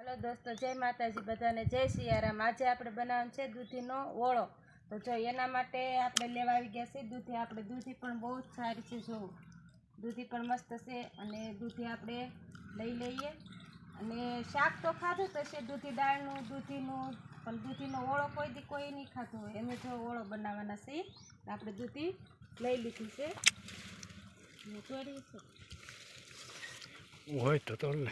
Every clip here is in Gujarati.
हेलो दोस्तों, जय माताजी बधाने, जय सियाराम। आज આપણે બનાવવાનો છે દૂધીનો ઓળો। તો જો એના માટે આપણે લેવા આવી ગયા છે દૂધી। આપણે દૂધી પણ બહુ સારી છે, જો દૂધી પણ મસ્ત છે અને દૂધી આપણે લઈ લઈએ। અને શાક તો ખાધું તો છે દૂધી દાળનું, દૂધીનું, પણ દૂધીનો ઓળો કોઈ દી કોઈ નહીં ખાતો હોય। એમ જો ઓળો બનાવવાના છે, આપણે દૂધી લઈ લીધી છે। તોડી છે હોય તો તોડ લે।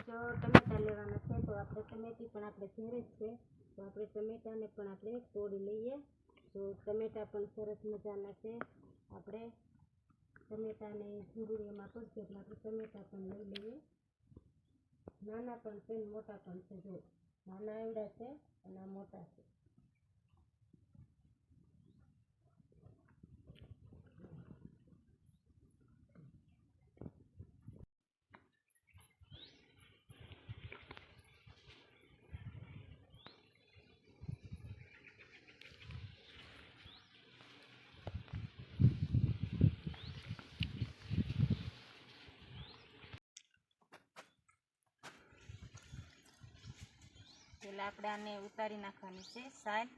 જો ટમેટા લેવાના છે તો આપણે ટમેટી પણ આપણે ઘરે જ છે, તો આપણે ટમેટાને પણ આપણે તોડી લઈએ। તો ટમેટા પણ સરસ મજાના છે। આપણે ટમેટાને જરૂરી એમાં પડશે એટલે આપણે ટમેટા પણ લઈ લઈએ। નાના પણ છે ને મોટા પણ છે, જો નાના એવડા છે અને આ મોટા છે। પહેલાં આપણે આને ઉતારી નાખવાની છે છાલ।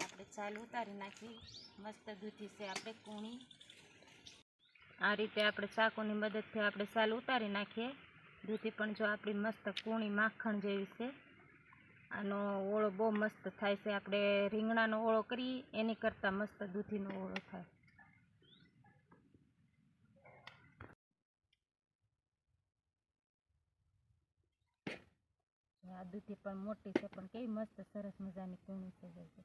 આપણે છાલ ઉતારી નાખી। મસ્ત દૂધી છે આપણે કૂણી। આ રીતે આપણે ચાકુની મદદથી આપણે છાલ ઉતારી નાખીએ। દૂધી પણ જો આપણી મસ્ત કૂણી માખણ જેવી છે। આનો ઓળો બહુ મસ્ત થાય છે। આપણે રીંગણાનો ઓળો કરીએ એની કરતાં મસ્ત દૂધીનો ઓળો થાય। આ દૂધી પણ મોટી છે, પણ કેવી મસ્ત સરસ મજાની કૂણી થઈ ગઈ છે।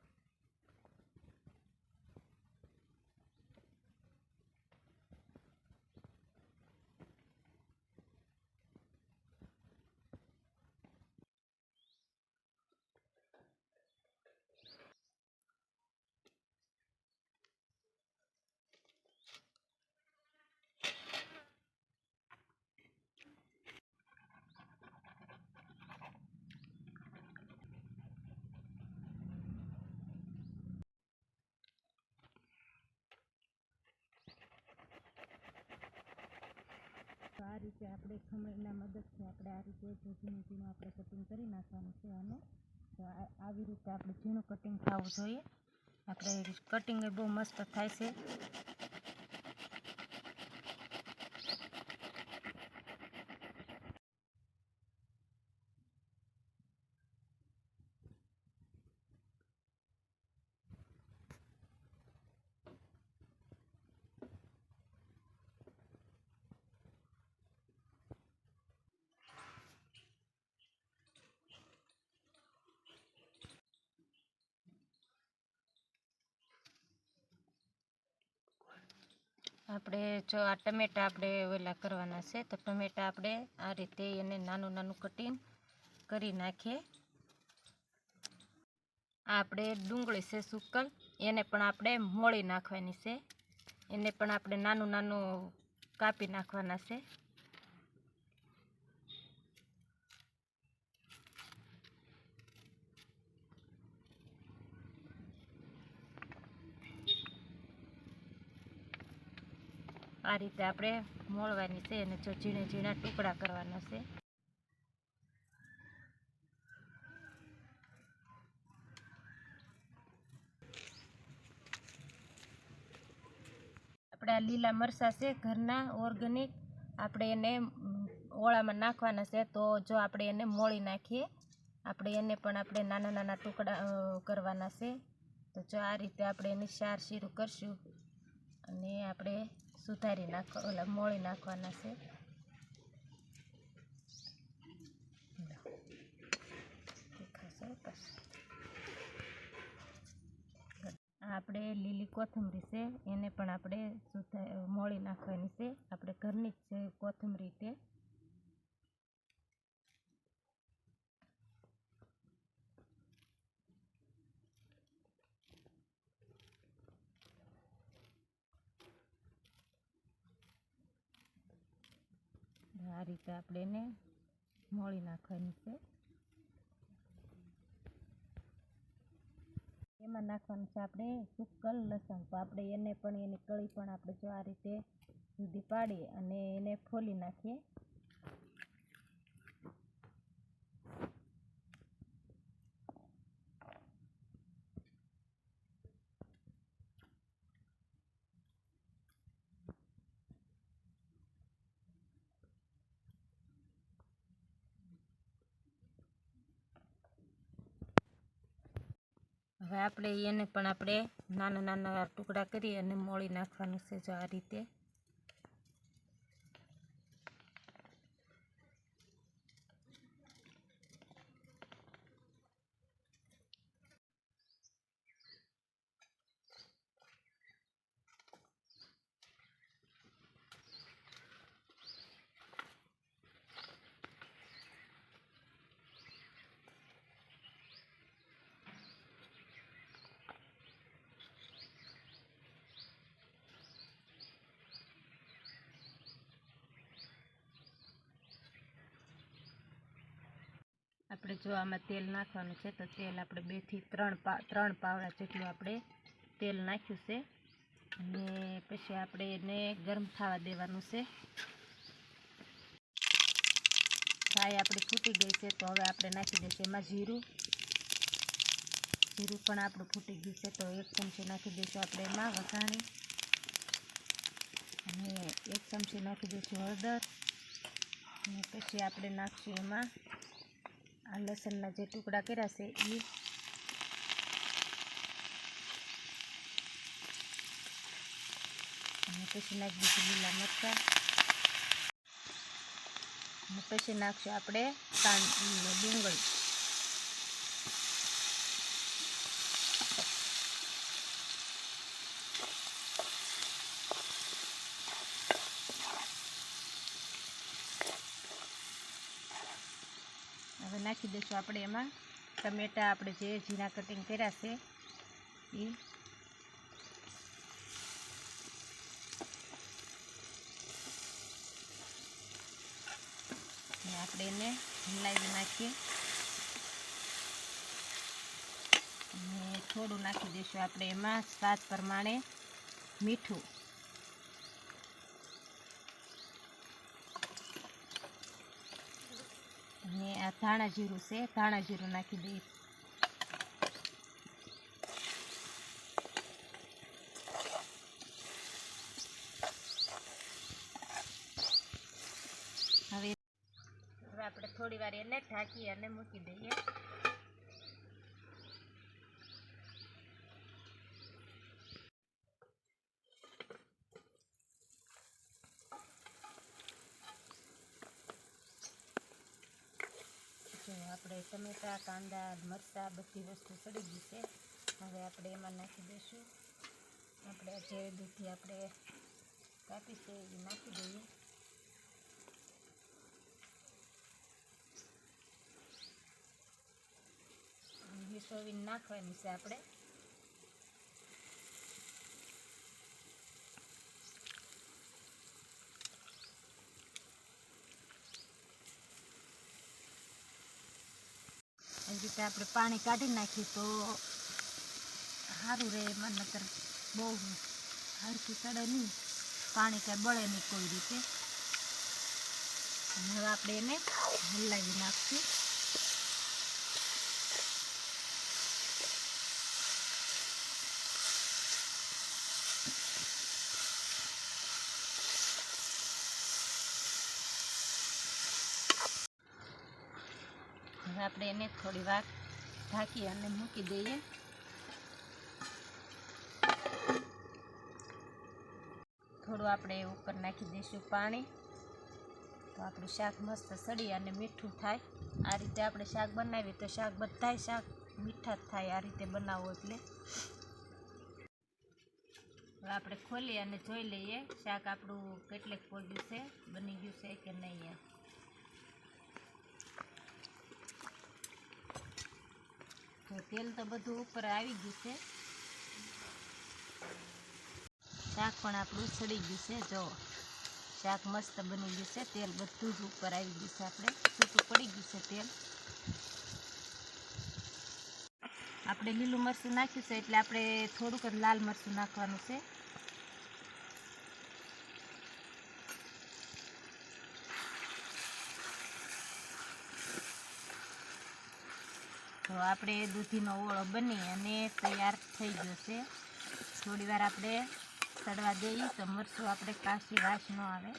આ રીતે આપણે ખમણના મદદથી આપણે આ રીતે ઝીણું ઝીણું આપણે કટિંગ કરી નાખવાનું છે આને। તો આવી રીતે આપણે ઝીણું કટિંગ થવું જોઈએ। આપણે કટિંગ બહુ મસ્ત થાય છે। આપણે જો આ ટમેટા આપણે ઓલા કરવાના છે, તો ટમેટા આપણે આ રીતે એને નાનું નાનું કટિંગ કરી નાખીએ। આપણે ડુંગળી છે સુકલ, એને પણ આપણે મોળી નાખવાની છે। એને પણ આપણે નાનું નાનું કાપી નાખવાના છે। આ રીતે આપણે મોળવાની છે અને જો ઝીણા ઝીણા ટુકડા કરવાના છે। આપણે આ લીલા મરચાં છે ઘરના ઓર્ગેનિક, આપણે એને ઓળામાં નાખવાના છે। તો જો આપણે એને મોળી નાખીએ, આપણે એને પણ આપણે નાના નાના ટુકડા કરવાના છે। તો જો આ રીતે આપણે એની શાર શીરું કરશું અને આપણે સુધારી મોળી નાખવાના છે। આપણે લીલી કોથમરી છે એને પણ આપણે મોળી નાખવાની છે। આપણે ઘરની જ છે કોથમરી તે। આ રીતે આપણે એને મોળી નાખવાની છે. એમાં નાખવાનું છે આપણે સૂકલ લસણ. તો આપણે એને પણ એની કળી પણ આપણે જો આ રીતે જુદી પાડી અને એને ફોલી નાખીએ. હવે આપણે એને પણ આપણે નાના નાના ટુકડા કરી અને મોળી નાખવાનું છે જો આ રીતે. આપણે જો આમાં તેલ નાખવાનું છે તો તેલ આપણે 2 થી 3 પાવડા જેટલું આપણે તેલ નાખ્યું છે અને પછી આપણે એને ગરમ થવા દેવાનું છે. છાય આપણી ફૂટી ગઈ છે તો હવે આપણે નાખી દઈશું એમાં જીરું. જીરું પણ આપણું ફૂટી ગયું છે તો 1 ચમચી નાખી દઈશું આપણે એમાં વઘાણી અને 1 ચમચી નાખી દઈશું હળદર અને પછી આપણે નાખશું એમાં આ લસણના જે ટુકડા કર્યા છે એ અને પછી નાખી દઈશું લીલા મરચાં અને પછી નાખશું આપણે ડુંગળી. હવે નાખી દઈશું આપણે એમાં ટમેટાં આપણે જે ઝીણા કટિંગ કર્યા છે એ અને આપણે એને હલાવી નાખીએ અને થોડું નાખી દઈશું આપણે એમાં સ્વાદ પ્રમાણે મીઠું અને આ ધાણા જીરું છે, ધાણા જીરું નાખી દઈએ. હવે આપણે થોડી વાર એને ઢાંકી અને મૂકી દઈએ. જો આપણે ટમેટા, કાંદા, મરચાં બધી વસ્તુ સડી ગઈ છે. હવે આપણે એમાં નાખી દઈશું આપણે જે દૂધી આપણે કાપી છે એ નાખી દઈએ. સોવીને નાખવાની છે આપણે. એ રીતે આપણે પાણી કાઢી નાખીએ તો સારું રહે. એમાં નકર બહુ હરખી ચડે નહીં, પાણી કાંઈ બળે નહીં કોઈ રીતે. અને હવે આપણે એને હલાવી નાખીશું. હવે આપણે એને થોડી વાર ઢાંકી અને મૂકી દઈએ. થોડું આપણે ઉપર નાખી દઈશું પાણી તો આપણું શાક મસ્ત સડી અને મીઠું થાય. આ રીતે આપણે શાક બનાવીએ તો શાક બધાય શાક મીઠા જ થાય. આ રીતે બનાવો એટલે. હવે આપણે ખોલી અને જોઈ લઈએ શાક આપણું કેટલેક પોડ્યું છે, બની ગયું છે કે નહીં. તેલ તો બધું ઉપર આવી ગયું છે. શાક પણ આપણું સડી ગયું છે. જો શાક મસ્ત બની ગયું છે. તેલ બધું જ ઉપર આવી ગયું છે, આપણે છૂટું પડી ગયું છે તેલ. આપણે લીલું મરચું નાખ્યું છે એટલે આપણે થોડુંક જ લાલ મરચું નાખવાનું છે. તો આપણે દૂધીનો ઓળો બની અને તૈયાર થઈ ગયો છે. થોડી વાર આપણે તળવા દઈએ તો મરચું આપણે કાશી વાસ ન આવે.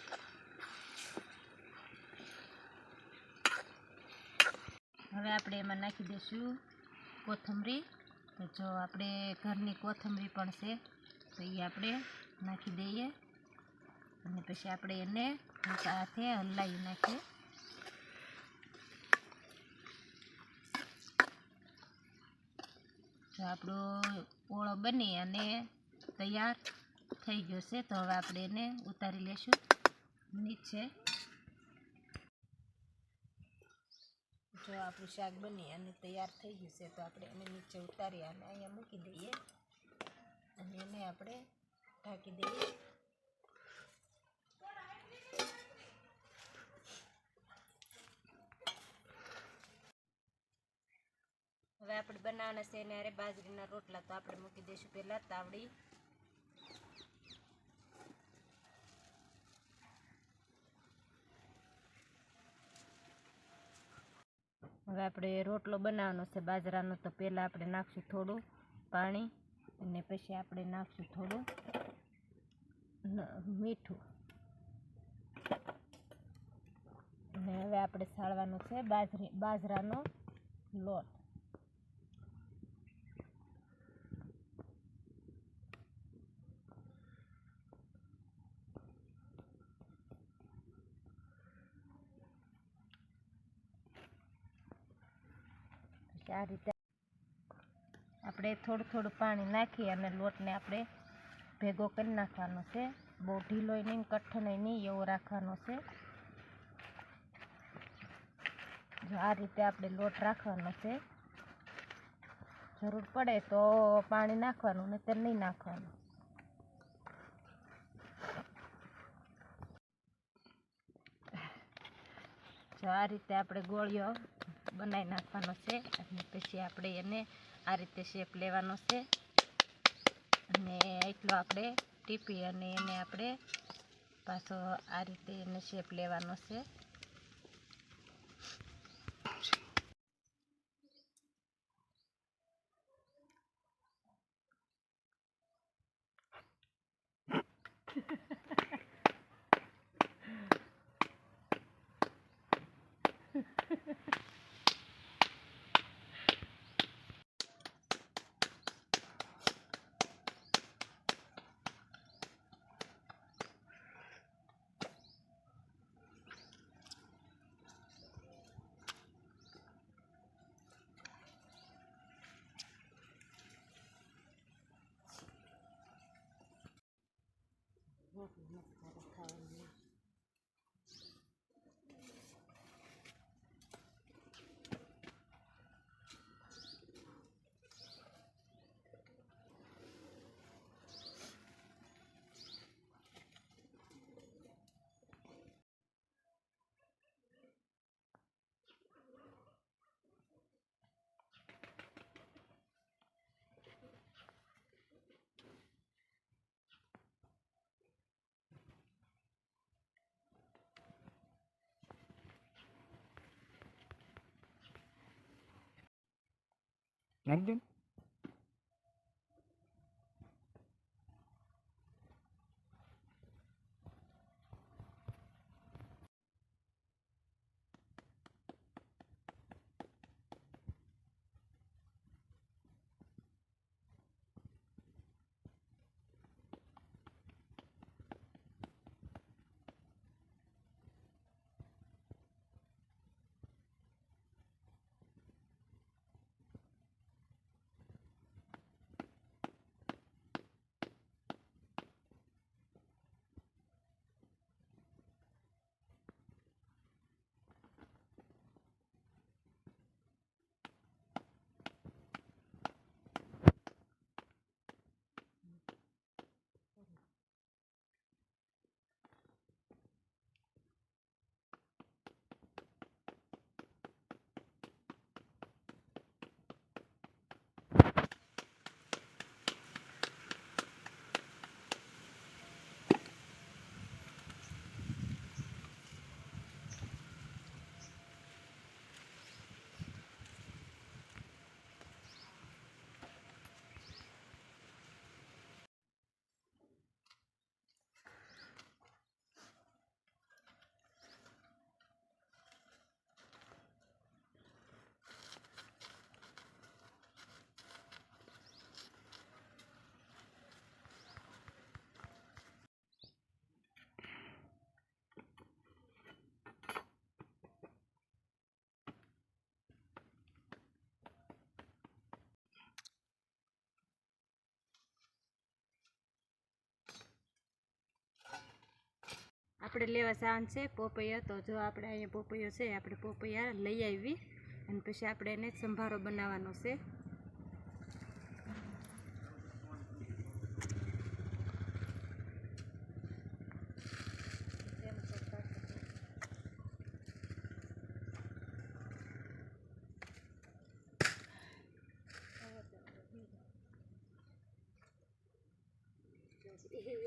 હવે આપણે એમાં નાખી દઈશું કોથમરી. તો જો આપણે ઘરની કોથમરી પણ છે તો એ આપણે નાખી દઈએ અને પછી આપણે એને હાથે હલાવી નાખીએ. તો આપણો ઓળો બની અને તૈયાર થઈ ગયો છે. તો હવે આપણે એને ઉતારી લેશું નીચે. જો આપણું શાક બની અને તૈયાર થઈ ગયું છે તો આપણે એને નીચે ઉતારી અને અહીંયા મૂકી દઈએ અને એને આપણે ઢાંકી દઈએ. હવે આપણે બનાવવાના છે એને અરે બાજરીના રોટલા. તો આપણે મૂકી દઈશું પહેલાં તાવડી. હવે આપણે રોટલો બનાવવાનો છે બાજરાનો. તો પહેલાં આપણે નાખશું થોડું પાણી અને પછી આપણે નાખશું થોડું મીઠું. અને હવે આપણે સાળવાનો છે બાજરાનો લોટ. આ રીતે આપણે થોડું થોડું પાણી નાખી અને લોટને આપણે ભેગો કરી નાખવાનો છે. બહુ ઢીલોય નહીં, કઠણય નહીં, એવો રાખવાનો છે. જો આ રીતે આપણે લોટ રાખવાનો છે. જરૂર પડે તો પાણી નાખવાનું, નહીંતર નહીં નાખવાનું. જો આ રીતે આપણે ગોળીઓ બનાવી નાખવાનો છે અને પછી આપણે એને આ રીતે શેપ લેવાનો છે અને એટલો આપણે ટીપી અને એને આપણે પાછો આ રીતે એને શેપ લેવાનો છે. નાખી દે. આપણે લેવા જવાનું છે પોપૈયા. તો જો આપણે અહીંયા પોપૈયો છે, આપણે પોપૈયા લઈ આવી અને પછી આપણે એને સંભારો બનાવવાનો છે.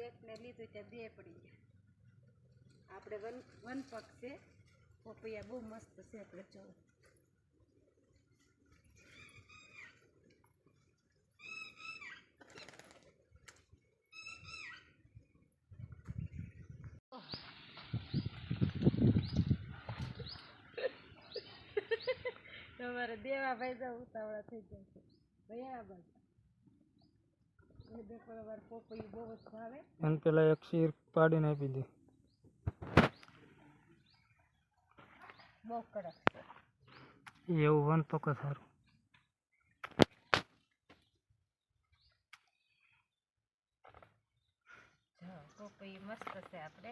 એકને લીધું ત્યાં બે પડી ગયા. આપણે વન પગ છે, પોપૈયા બહુ મસ્ત છે. આપણે જો તમારે દેવા ભાઈ જાવ ઉતાવળા થઈ જાય છે. બરાબર પોપૈયું બહુ જ ભાવે. એને પેલા એક શીર પાડીને આપી દે. બહુ કડક છે એવું વન પક સારું. પોપૈયું મસ્ત છે. આપણે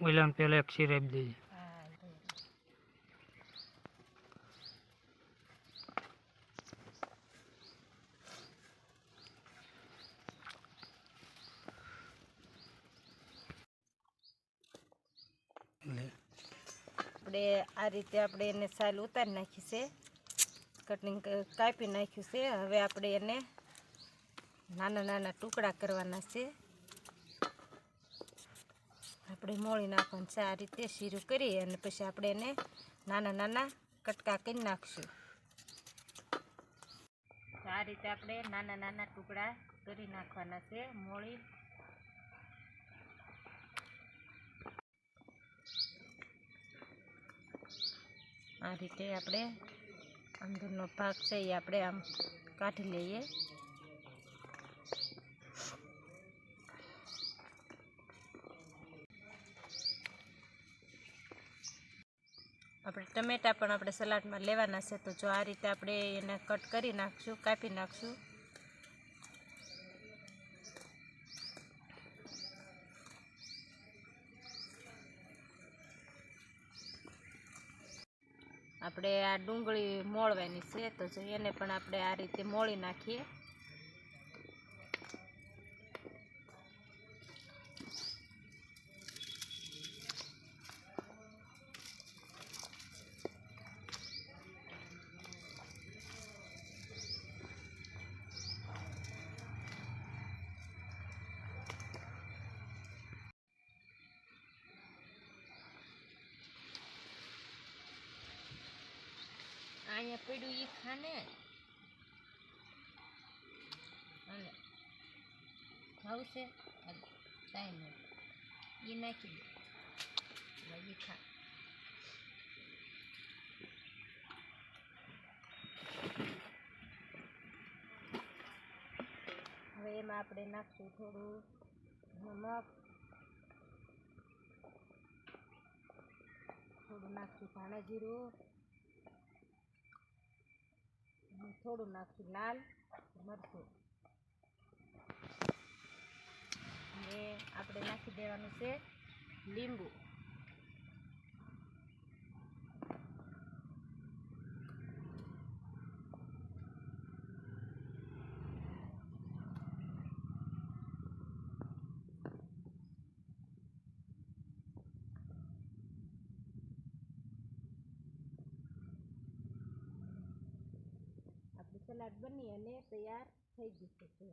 ઓલાને પેલા એક શીર આપી દેજે. આપણે આ રીતે આપણે એને સાલ ઉતારી નાખી છે, કટિંગ કાપી નાખ્યું છે. હવે આપણે એને નાના નાના ટુકડા કરવાના છે. આપણે મોળી નાખવાનું છે આ રીતે શીરું કરી અને પછી આપણે એને નાના નાના કટકા કરી નાખશું. આ રીતે આપણે નાના નાના ટુકડા કરી નાખવાના છે મોળી. આ રીતે આપણે અંદરનો ભાગ છે એ આપણે આમ કાઢી લઈએ. આપણે ટમેટા પણ આપણે સલાડમાં લેવાના છે. તો જો આ રીતે આપણે એને કટ કરી નાખશું, કાપી નાખશું. આપણે આ ડુંગળી મોળવાની છે, તો જો એને પણ આપણે આ રીતે મોળી નાખીએ. અહીંયા પડ્યું એ ખાને અને ભાવશે ટાઈમ એ નાખી દે એ ખા. હવે એમાં આપણે નાખશું થોડું નમક, થોડું નાખશું ધાણા જીરું, થોડું નાખશું લાલ મરચું અને આપણે નાખી દેવાનું છે લીંબુ. સલાડ બની અને તૈયાર થઈ જશે છે.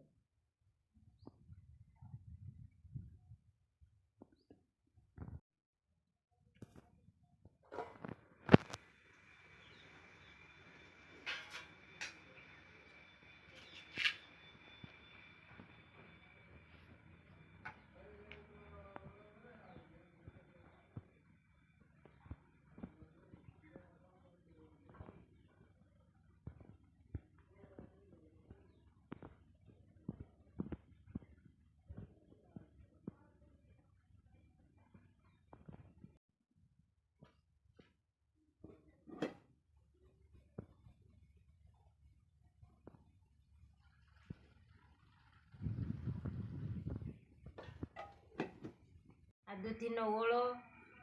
દૂધીનો ઓળો,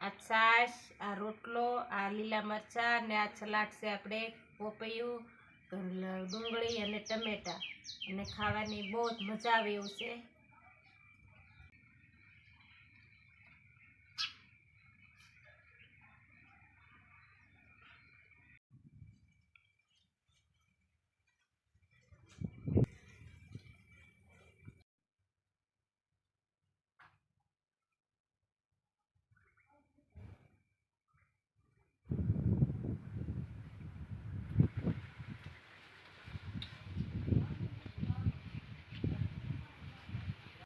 આ છાશ, આ રોટલો, આ લીલા મરચાં ને આ સલાડ છે આપણે પોપૈયું, ડુંગળી અને ટમેટાં, અને ખાવાની બહુ જ મજા આવે એવું છે.